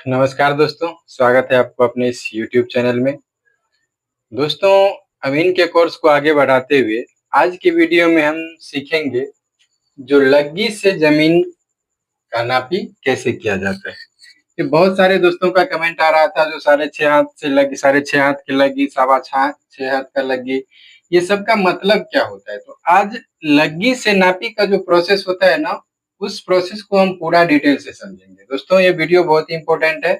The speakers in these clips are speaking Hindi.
नमस्कार दोस्तों, स्वागत है आपको अपने इस यूट्यूब चैनल में। दोस्तों, अमीन के कोर्स को आगे बढ़ाते हुए आज की वीडियो में हम सीखेंगे जो लग्गी से ज़मीन का नापी कैसे किया जाता है। ये बहुत सारे दोस्तों का कमेंट आ रहा था जो 6.5 हाथ से लग्गी, 6.5 हाथ की लग्गी, 6.25 हाथ का लग्गी, ये सब का मतलब क्या होता है? तो आज लग्गी से नापी का जो प्रोसेस होता है ना, उस प्रोसेस को हम पूरा डिटेल से समझेंगे। दोस्तों, ये वीडियो बहुत ही इम्पोर्टेंट है।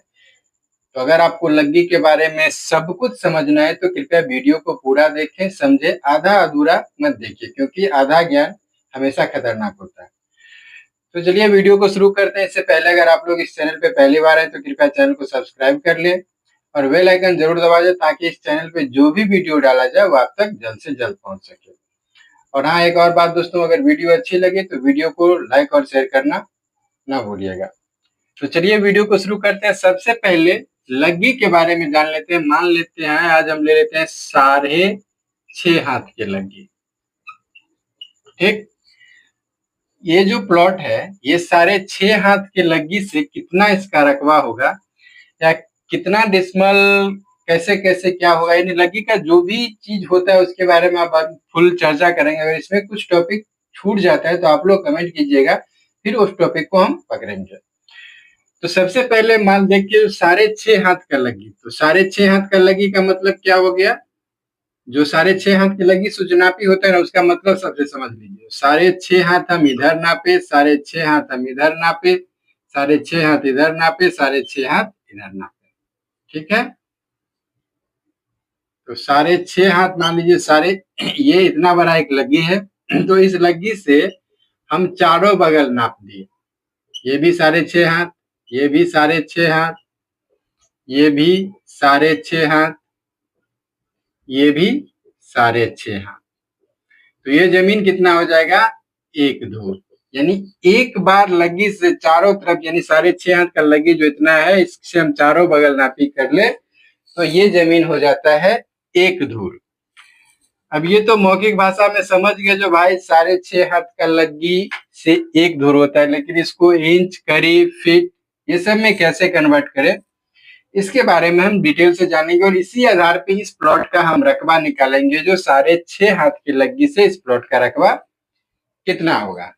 तो अगर आपको लग्गी के बारे में सब कुछ समझना है तो कृपया वीडियो को पूरा देखें, समझें, आधा-अधूरा मत देखिए क्योंकि आधा ज्ञान हमेशा खतरनाक होता है। तो चलिए वीडियो को शुरू करते हैं। इससे पहले अगर आप लोग इस चैनल पे पहली बार आए तो कृपया चैनल को सब्सक्राइब कर लें और बेल आइकन जरूर दबा दें ताकि इस चैनल पे जो भी वीडियो डाला जाए वो आप तक जल्द से जल्द पहुंच सके। और हाँ, एक और बात दोस्तों, अगर वीडियो अच्छी लगे तो वीडियो को लाइक और शेयर करना ना भूलिएगा। तो चलिए वीडियो को शुरू करते हैं। सबसे पहले लग्गी के बारे में जान लेते हैं। मान लेते हैं आज हम ले लेते हैं 6.5 हाथ के लग्गी। ठीक, ये जो प्लॉट है ये 6.5 हाथ के लग्गी से कितना इसका रकबा होगा या कितना डिसमल, कैसे कैसे क्या होगा, यानी लग्गी का जो भी चीज होता है उसके बारे में आप फुल चर्चा करेंगे। अगर इसमें कुछ टॉपिक छूट जाता है तो आप लोग कमेंट कीजिएगा, फिर उस टॉपिक को हम पकड़ेंगे। तो सबसे पहले मान देखिए 6.5 हाथ का लग्गी, तो 6.5 हाथ का लग्गी का मतलब क्या हो गया? जो 6.5 हाथ की लग्गी सूचनापी होता है ना, उसका मतलब सबसे समझ लीजिए। 6.5 हाथ हम इधर नापे, 6.5 हाथ हम इधर नापे, 6.5 हाथ इधर नापे, 6.5 हाथ इधर नापे। ठीक है, तो 6.5 हाथ मान लीजिए सारे, ये इतना बड़ा एक लग्गी है। तो इस लग्गी से हम चारों बगल नाप दिए। ये भी 6.5 हाथ, ये भी 6.5 हाथ, ये भी 6.5 हाथ, ये भी 6.5 हाथ। तो ये जमीन कितना हो जाएगा? 1 धूर। यानी एक बार लग्गी से चारों तरफ, यानी 6.5 हाथ का लग्गी जो इतना है, इससे हम चारों बगल नापी कर ले तो ये जमीन हो जाता है 1 धूर। अब ये तो मौखिक भाषा में समझ गए जो भाई 6.5 हाथ का लग्गी से 1 धूर होता है, लेकिन इसको इंच, करी, फीट, ये सब में कैसे कन्वर्ट करें इसके बारे में हम डिटेल से जानेंगे और इसी आधार पे इस प्लॉट का हम रकबा निकालेंगे जो 6.5 हाथ की लग्गी से इस प्लॉट का रकबा कितना होगा।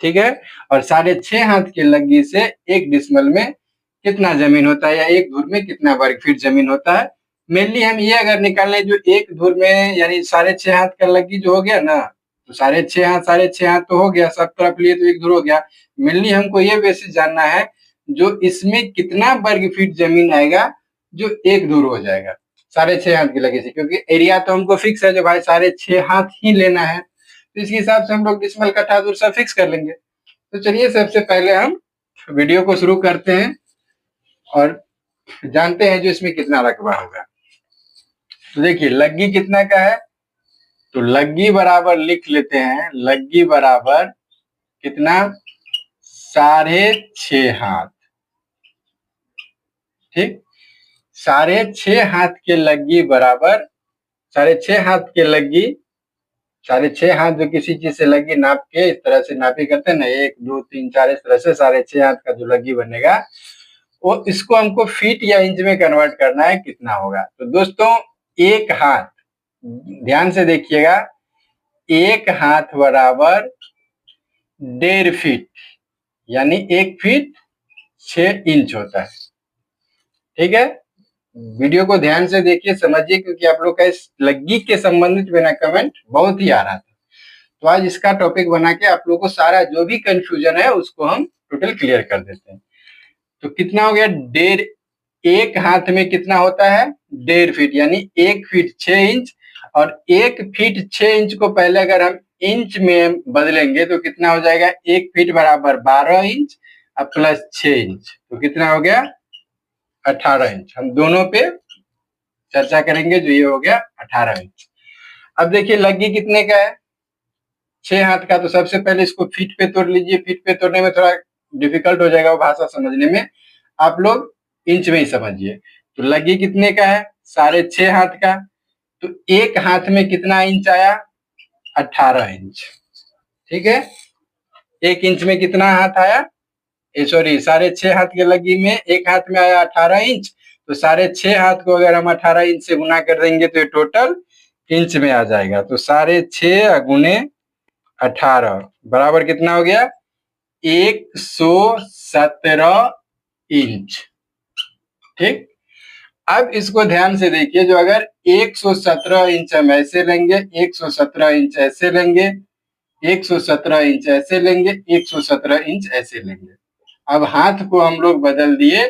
ठीक है, और 6.5 हाथ की लग्गी से 1 डिसमल में कितना जमीन होता है या 1 धूर में कितना वर्ग फीट जमीन होता है। मेनली हम ये अगर निकालने जो 1 धूर में, यानी 6.5 हाथ का लग्गी जो हो गया ना, तो 6.5 हाथ तो हो गया, सब तरफ लिए तो 1 धूर हो गया। मेनली हमको ये बेसिस जानना है जो इसमें कितना वर्ग फीट जमीन आएगा जो 1 धूर हो जाएगा 6.5 हाथ की लगी से, क्योंकि एरिया तो हमको फिक्स है जो भाई 6.5 हाथ ही लेना है, तो इसके हिसाब से हम लोग डिसमल, कट्ठा, धूर सब फिक्स कर लेंगे। तो चलिए सबसे पहले हम वीडियो को शुरू करते हैं और जानते हैं जो इसमें कितना रकबा होगा। तो देखिए लग्गी कितना का है, तो लग्गी बराबर लिख लेते हैं, लग्गी बराबर कितना? 6.5 हाथ। ठीक, 6.5 हाथ के लग्गी बराबर 6.5 हाथ के लग्गी, 6.5 हाथ जो किसी चीज से लग्गी नाप के इस तरह से नापी करते हैं ना, 1 2 3 4, इस तरह से 6.5 हाथ का जो लग्गी बनेगा वो इसको हमको फीट या इंच में कन्वर्ट करना है, कितना होगा। तो दोस्तों एक हाथ, ध्यान से देखिएगा, एक हाथ बराबर 1.5 फीट, यानी 1 फीट 6 इंच होता है। ठीक है, वीडियो को ध्यान से देखिए, समझिए, क्योंकि आप लोग का इस लग्गी के संबंधित बिना कमेंट बहुत ही आ रहा था। तो आज इसका टॉपिक बना के आप लोगों को सारा जो भी कंफ्यूजन है उसको हम टोटल क्लियर कर देते हैं। तो कितना हो गया? 1.5, एक हाथ में कितना होता है? 1.5 फीट, यानी 1 फीट 6 इंच। और 1 फीट 6 इंच को पहले अगर हम इंच में बदलेंगे तो कितना हो जाएगा? 1 फीट बराबर 12 इंच और प्लस 6 इंच, तो कितना हो गया? 18 इंच। हम दोनों पे चर्चा करेंगे, जो ये हो गया 18 इंच। अब देखिए लग्गी कितने का है? 6 हाथ का। तो सबसे पहले इसको फीट पे तोड़ लीजिए। फीट पे तोड़ने में थोड़ा डिफिकल्ट हो जाएगा वो भाषा समझने में, आप लोग इंच में ही समझिए। तो लग्गी कितने का है? 6.5 हाथ का। तो एक हाथ में कितना इंच आया? 18 इंच। ठीक है, 1 इंच में कितना हाथ आया? सॉरी 6.5 हाथ के लग्गी में एक हाथ में आया 18 इंच, तो 6.5 हाथ को अगर हम 18 इंच से गुना कर देंगे तो ये टोटल इंच में आ जाएगा। तो 6.5 गुने 18 बराबर कितना हो गया? 117 इंच। ठीक, अब इसको ध्यान से देखिए, जो अगर 117 इंच हम ऐसे लेंगे, 117 इंच ऐसे लेंगे, 117 इंच ऐसे लेंगे, 117 इंच ऐसे लेंगे। अब हाथ को हम लोग बदल दिए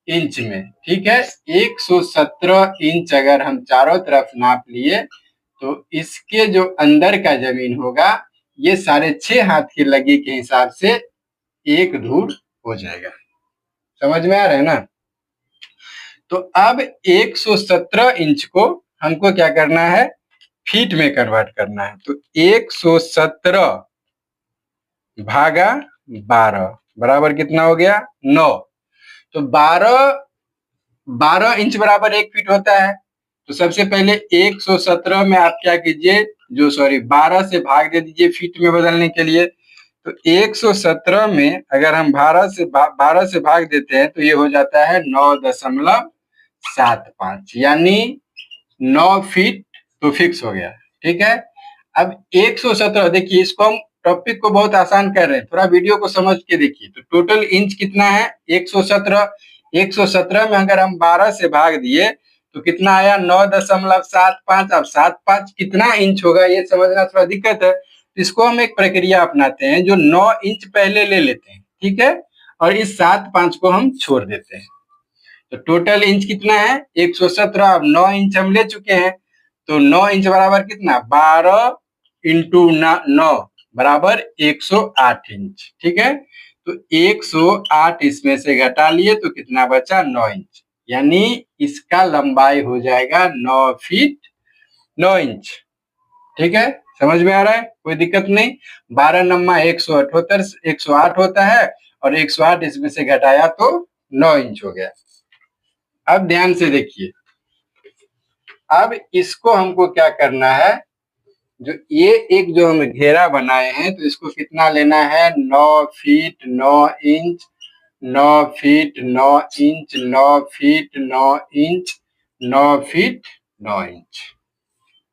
इंच में। ठीक है, 117 इंच अगर हम चारों तरफ नाप लिए तो इसके जो अंदर का जमीन होगा ये 6.5 हाथ की लगी के हिसाब से एक धूर हो जाएगा। समझ में आ रहा है ना? तो अब 117 इंच को हमको क्या करना है? फीट में कन्वर्ट करना है। तो 117 भागा 12 बराबर कितना हो गया? 9। तो 12 इंच बराबर 1 फीट होता है। तो सबसे पहले 117 में आप क्या कीजिए, 12 से भाग दे दीजिए फीट में बदलने के लिए। तो 117 में अगर हम 12 से भाग देते हैं तो ये हो जाता है 9.75, यानी 9 फीट तो फिक्स हो गया। ठीक है, अब 117 देखिए, इसको हम टॉपिक को बहुत आसान कर रहे हैं, थोड़ा वीडियो को समझ के देखिए। तो टोटल इंच कितना है? 117। 117 में अगर हम 12 से भाग दिए तो कितना आया? 9.75। अब 75 कितना इंच होगा ये समझना थोड़ा दिक्कत है। इसको हम एक प्रक्रिया अपनाते हैं, जो 9 इंच पहले ले लेते हैं, ठीक है, और इस 75 को हम छोड़ देते हैं। तो टोटल इंच कितना है? 117। अब 9 इंच हम ले चुके हैं, तो 9 इंच बराबर कितना? 12 इंटू 9 बराबर 108 इंच। ठीक है, तो 108 इसमें से घटा लिए तो कितना बचा? 9 इंच, यानी इसका लंबाई हो जाएगा 9 फीट 9 इंच। ठीक है, समझ में आ रहा है? कोई दिक्कत नहीं। 12 नम्मा 108 होता है, और 108 इसमें से घटाया तो 9 इंच हो गया। अब ध्यान से देखिए, अब इसको हमको क्या करना है, जो ये एक जो हम घेरा बनाए हैं तो इसको कितना लेना है? 9 feet 9 inch, 9 feet 9 inch, 9 feet 9 inch, 9 feet 9 inch.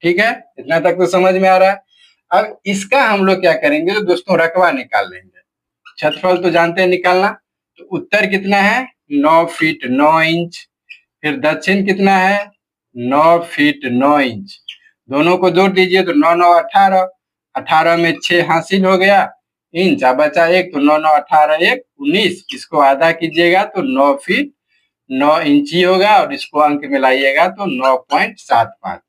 ठीक है, इतना तक तो समझ में आ रहा है। अब इसका हम लोग क्या करेंगे, तो दोस्तों रकबा निकाल लेंगे। क्षेत्रफल तो जानते हैं निकालना। तो उत्तर कितना है? 9 फीट 9 इंच। फिर दक्षिण कितना है? 9 फीट 9 इंच। दोनों को जोड़ दीजिए तो 9 9 18। 18 में 6 हासिल हो गया इंच, अब बचा 1, तो 9 9 18 1 19। इसको आधा कीजिएगा तो 9 फीट 9 इंच ही होगा, और इसको अंक में लाइएगा तो 9.75।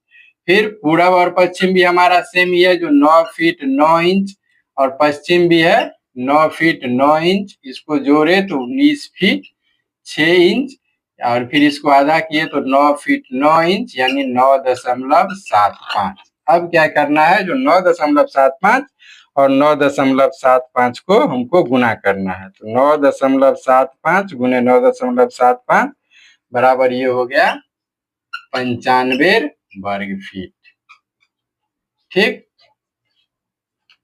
फिर पूरब और पश्चिम भी हमारा सेम ही है, जो 9 फीट 9 इंच, और पश्चिम भी है 9 फीट 9 इंच। इसको जोड़े तो 19 फीट 6 इंच, और फिर इसको आधा किए तो 9 फीट 9 इंच, यानी 9.75। अब क्या करना है, जो 9.75 और 9.75 को हमको गुना करना है। तो 9.75 गुने 9.75 बराबर ये हो गया 95 वर्ग फीट। ठीक,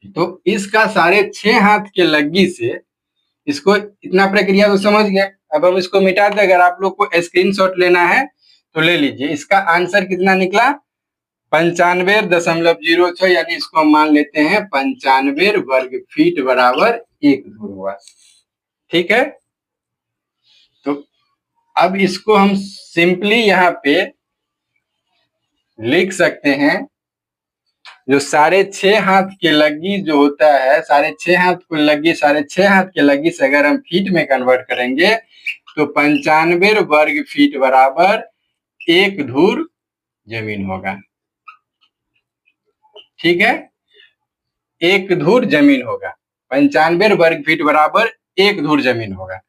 तो इसका 6.5 हाथ के लग्गी से इसको इतना प्रक्रिया तो समझ गए। अब हम इसको मिटा दें, अगर आप लोग को स्क्रीनशॉट लेना है तो ले लीजिए। इसका आंसर कितना निकला? 95.06, यानी इसको हम मान लेते हैं 95 वर्ग फीट बराबर 1 धूर हुआ। ठीक है, तो अब इसको हम सिंपली यहाँ पे लिख सकते हैं, जो 6.5 हाथ के लग्गी जो होता है, 6.5 हाथ को लग्गी 6.5 हाथ के लग्गी से अगर हम फीट में कन्वर्ट करेंगे तो 95 वर्ग फीट बराबर 1 धूर जमीन होगा। ठीक है, 1 धूर जमीन होगा। 95 वर्ग फीट बराबर 1 धूर जमीन होगा।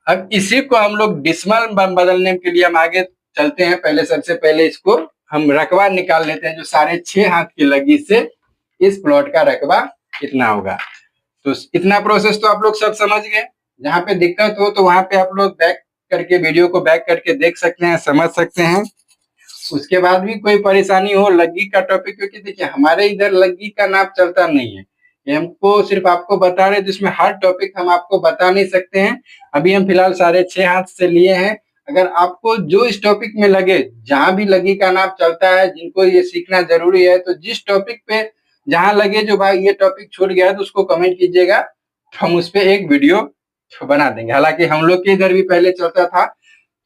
अब इसी को हम लोग डिसमल बदलने के लिए हम आगे चलते हैं। पहले सबसे पहले इसको हम रकबा निकाल लेते हैं, जो 6.5 हाथ की लगी से इस प्लॉट का रकबा कितना होगा। तो इतना प्रोसेस तो आप लोग सब समझ गए। जहाँ पे दिक्कत हो तो वहां पे आप लोग बैक करके वीडियो को बैक करके देख सकते हैं, समझ सकते हैं। उसके बाद भी कोई परेशानी हो लग्गी का टॉपिक, क्योंकि देखिए हमारे इधर लग्गी का नाप चलता नहीं है, ये हमको सिर्फ आपको बता रहे, जिसमें हर टॉपिक हम आपको बता नहीं सकते हैं। अभी हम फिलहाल 6.5 हाथ से लिए हैं। अगर आपको जो इस टॉपिक में लगे, जहां भी लगी का नाम चलता है, जिनको ये सीखना जरूरी है, तो जिस टॉपिक पे जहां लगे जो भाई ये टॉपिक छूट गया है, तो उसको कमेंट कीजिएगा, हम उस पर एक वीडियो बना देंगे। हालांकि हम लोग के इधर भी पहले चलता था,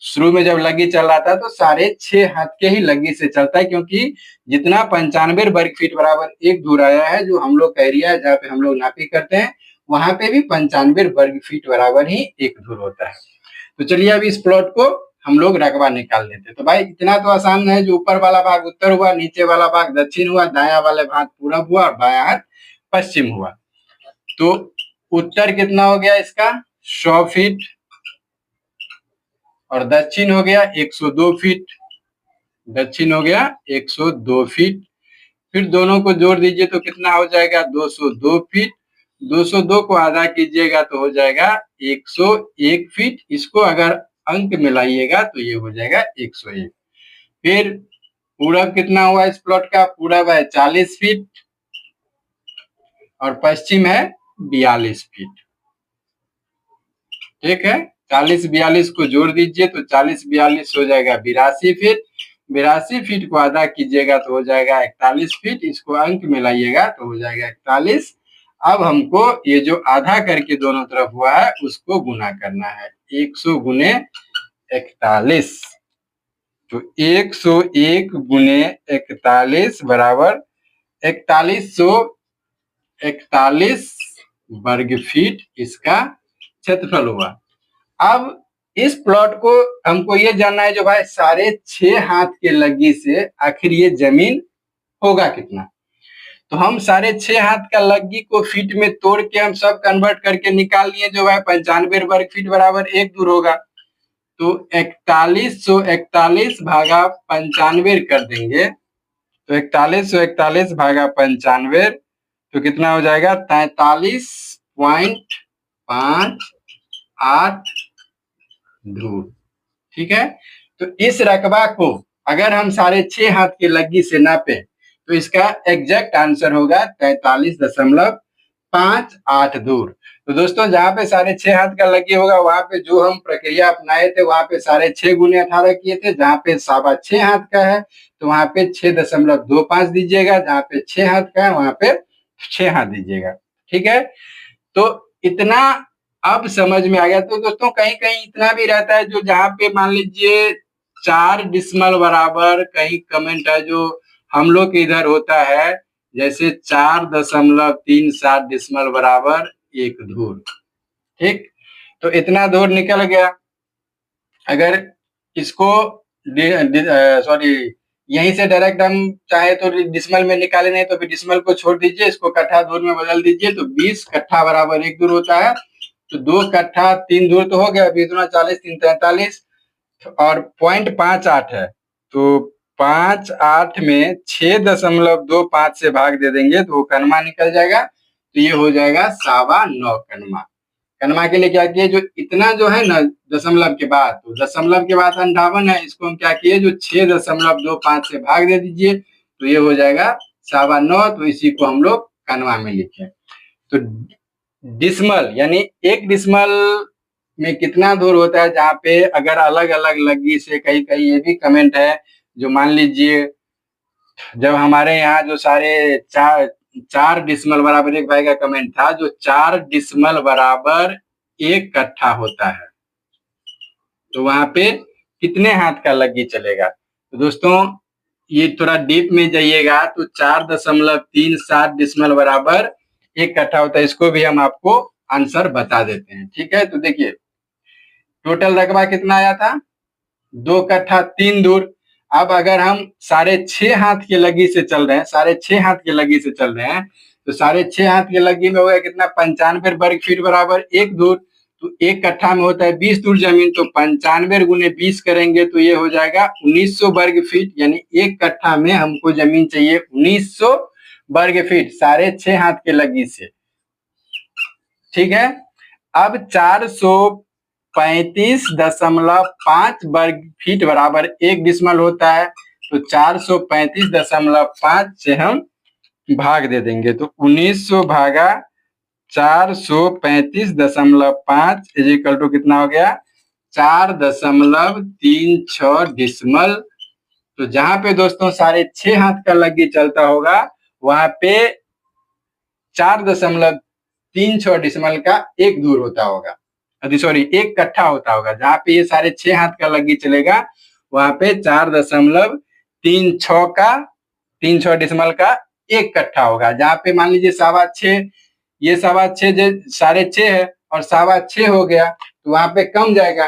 शुरू में जब लग्गी चल रहा था तो 6.5 हाथ के ही लग्गी से चलता है, क्योंकि जितना 95 वर्ग फीट बराबर एक दूर आया है, जो हम लोग का एरिया है जहाँ पे हम लोग नापी करते हैं, वहां पे भी 95 वर्ग फीट बराबर ही एक दूर होता है। तो चलिए अब इस प्लॉट को हम लोग रकबा निकाल लेते हैं। तो भाई इतना तो आसान है, जो ऊपर वाला भाग उत्तर हुआ, नीचे वाला भाग दक्षिण हुआ, दाया वाले भाग पूरब हुआ और बाया हाथ पश्चिम हुआ। तो उत्तर कितना हो गया इसका 100 फीट, और दक्षिण हो गया 102 फीट। दक्षिण हो गया 102 फीट। फिर दोनों को जोड़ दीजिए तो कितना हो जाएगा 202 फीट। 202 को आधा कीजिएगा तो हो जाएगा 101 फीट। इसको अगर अंक मिलाइएगा तो ये हो जाएगा 101। फिर पूरब कितना हुआ इस प्लॉट का, पूरब है 40 फीट और पश्चिम है 42 फीट। ठीक है, 40-42 को जोड़ दीजिए तो 40-42 हो जाएगा 82 फीट। 82 फीट को आधा कीजिएगा तो हो जाएगा 41 फीट। इसको अंक में लाइएगा तो हो जाएगा 41। अब हमको ये जो आधा करके दोनों तरफ हुआ है उसको गुना करना है, 100 गुने 41। तो 101 गुने 41 बराबर 4141 वर्ग फीट इसका क्षेत्रफल हुआ। अब इस प्लॉट को हमको ये जानना है, जो भाई 6.5 हाथ के लग्गी से आखिर ये जमीन होगा कितना। तो हम 6.5 हाथ का लग्गी को फीट में तोड़ के हम सब कन्वर्ट करके निकाल लिए, जो भाई 95 वर्ग फीट बराबर एक दूर होगा। तो 4141 भागा 95 कर देंगे, तो 4141 भागा 95 तो कितना हो जाएगा 43.58 दूर। ठीक है, तो इस रकबा को अगर हम 6.5 हाथ की लग्गी से नापे तो इसका एग्जैक्ट आंसर होगा 43.58 दूर। तो दोस्तों जहाँ पे 6.5 हाथ का लग्गी होगा वहां पे जो हम प्रक्रिया अपनाए थे वहां पे 6.5 गुने 18 किए थे। जहाँ पे 6.25 हाथ का है तो वहां पे 6.25 दीजिएगा, जहाँ पे 6 हाथ का है वहां पे 6 हाथ दीजिएगा। ठीक है, तो इतना अब समझ में आ गया। तो दोस्तों कहीं कहीं इतना भी रहता है, जो जहाँ पे मान लीजिए 4 डिसमल बराबर, कहीं कमेंट है जो हम लोग के इधर होता है, जैसे 4.37 डिसमल बराबर एक धूर। ठीक, तो इतना धूर निकल गया। अगर इसको सॉरी यहीं से डायरेक्ट हम चाहे तो डिसमल में निकाले, नहीं तो फिर डिसमल को छोड़ दीजिए, इसको कट्ठा धूर में बदल दीजिए। तो 20 कट्ठा बराबर एक धूर होता है। तो 2 कट्ठा 3 धूर तो हो गया, 20 दूना 40 3 43 और 0.58 है। तो 58 में 6.25 से भाग दे देंगे तो कनमा निकल जाएगा। तो ये हो जाएगा 9.25 कनमा। कनमा के लिए क्या किए, जो इतना जो है ना दशमलव के बाद, तो दशमलव के बाद 58 है, इसको हम क्या किए जो 6.25 से भाग दे दीजिए तो ये हो जाएगा 9.25। तो इसी को हम लोग कनमा में लिखे। तो डिसमल यानी एक डिसमल में कितना दूर होता है, जहाँ पे अगर अलग अलग लग्गी से कहीं कहीं ये भी कमेंट है, जो मान लीजिए जब हमारे यहाँ जो सारे 4 डिसमल बराबर एक भाई का कमेंट था, जो 4 डिसमल बराबर एक कट्ठा होता है, तो वहां पे कितने हाथ का लग्गी चलेगा। तो दोस्तों ये थोड़ा डीप में जाइएगा तो 4.37 डिसमल बराबर एक कट्ठा होता है। इसको भी हम आपको आंसर बता देते हैं। ठीक है, तो देखिए टोटल रकबा कितना आया था 2 कट्ठा 3 दूर। अब अगर हम 6.5 हाथ की लग्गी से चल रहे हैं, 6.5 हाथ की लग्गी से चल रहे हैं, तो 6.5 हाथ की लग्गी में हो गया कितना 95 वर्ग फीट बराबर एक दूर। तो एक कट्ठा में होता है 20 दूर जमीन, तो 95 गुने 20 करेंगे तो ये हो जाएगा 1900 वर्ग फीट। यानी एक कट्ठा में हमको जमीन चाहिए 1900 वर्ग फीट 6.5 हाथ के लग्गी से। ठीक है, अब 435.5 वर्ग फीट बराबर एक डिसमल होता है। तो 435.5 से हम भाग दे देंगे तो 1900 भागा 435.5 इज इक्वल टू कितना हो गया 4.36 डिसमल। तो जहां पे दोस्तों 6.5 हाथ का लग्गी चलता होगा वहां पे 4.36 डिसमल का एक दूर होता होगा, सॉरी एक कट्ठा होता होगा। जहां पे ये 6.5 हाथ का लग्गी चलेगा वहां पे 4.36 डिसमल का एक कट्ठा होगा। जहां पे मान लीजिए 6.25 ये 6.5 है और 6.25 हो गया तो वहां पे कम जाएगा।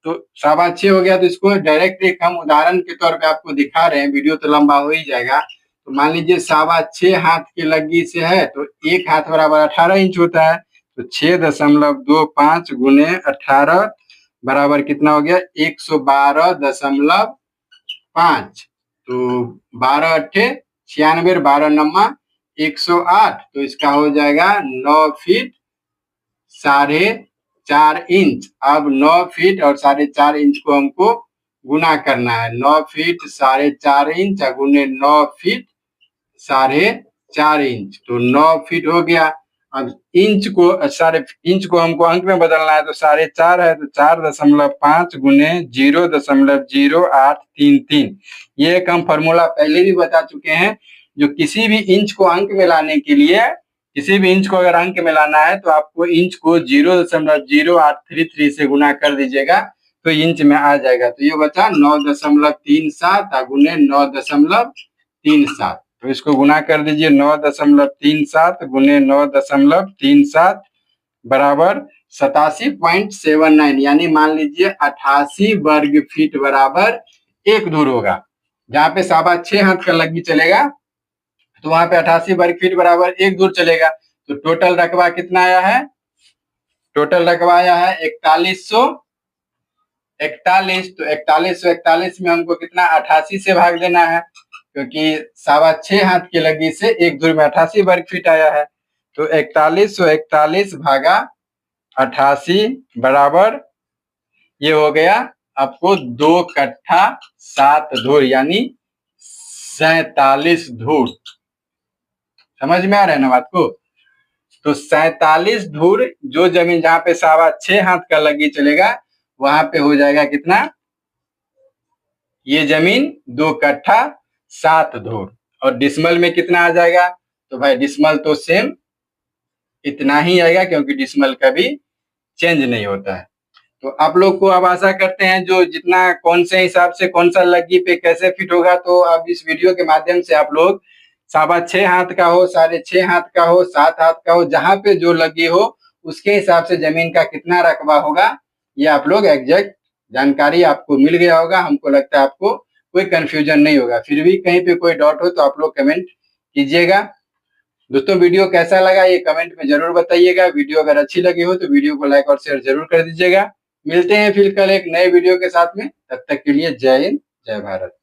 तो 6.25 हो गया तो इसको डायरेक्ट एक हम उदाहरण के तौर पे आपको दिखा रहे हैं, वीडियो तो लंबा हो ही जाएगा। तो मान लीजिए 6.25 हाथ की लग्गी से है तो एक हाथ बराबर 18 इंच होता है। तो 6.25 गुने 18 बराबर कितना हो गया 112.5। तो 12 अट्ठे 96, 12 नम्मा 108। तो इसका हो जाएगा 9 फीट 4.5 इंच। अब 9 फीट और 4.5 इंच को हमको गुना करना है। 9 फीट 4.5 इंच गुने 9 फीट 4.5 इंच तो 9 फीट हो गया। अब इंच को हमको अंक में बदलना है तो 4.5 है तो 4.5 गुने 0.0833। ये एक हम फॉर्मूला पहले भी बता चुके हैं। जो किसी भी इंच को अंक में लाने के लिए, किसी भी इंच को अगर अंक में लाना है तो आपको इंच को 0.0833 से गुना कर दीजिएगा तो इंच में आ जाएगा। तो ये बचा 9.37 गुने 9.37। तो इसको गुना कर दीजिए 9.37 गुने 9.37 बराबर 87.79 यानी मान लीजिए 88 वर्ग फीट बराबर एक दूर होगा। जहां पे 6.25 हाथ का लग्गी चलेगा तो वहां पे 88 वर्ग फीट बराबर एक दूर चलेगा। तो टोटल रकबा कितना आया है, टोटल रकबा आया है 4141। तो 4141 में हमको कितना 88 से भाग देना है क्योंकि 6.25 हाथ की लग्गी से एक दूर में 88 वर्ग फीट आया है। तो 4141 भागा 88 बराबर ये हो गया आपको 2 कट्ठा 7 धूर यानी 47 धूर। समझ में आ रहा है ना बात को। तो 47 धूर जो जमीन जहां पे 6.25 हाथ का लग्गी चलेगा वहां पे हो जाएगा कितना, ये जमीन 2 कट्ठा 7 धूर। और डिसमल में कितना आ जाएगा, तो भाई डिसमल तो सेम इतना ही आएगा क्योंकि डिसमल कभी चेंज नहीं होता है। तो आप लोग को अब आशा करते हैं जो जितना कौन से हिसाब से कौन सा लग्गी पे कैसे फिट होगा, तो अब इस वीडियो के माध्यम से आप लोग 6.25 हाथ का हो 6.5 हाथ का हो 7 हाथ का हो जहां पे जो लग्गी हो उसके हिसाब से जमीन का कितना रकबा होगा ये आप लोग एग्जैक्ट जानकारी आपको मिल गया होगा। हमको लगता है आपको कोई कंफ्यूजन नहीं होगा। फिर भी कहीं पे कोई डाउट हो तो आप लोग कमेंट कीजिएगा। दोस्तों वीडियो कैसा लगा ये कमेंट में जरूर बताइएगा। वीडियो अगर अच्छी लगी हो तो वीडियो को लाइक और शेयर जरूर कर दीजिएगा। मिलते हैं फिर कल एक नए वीडियो के साथ में, तब तक के लिए जय हिंद जय भारत।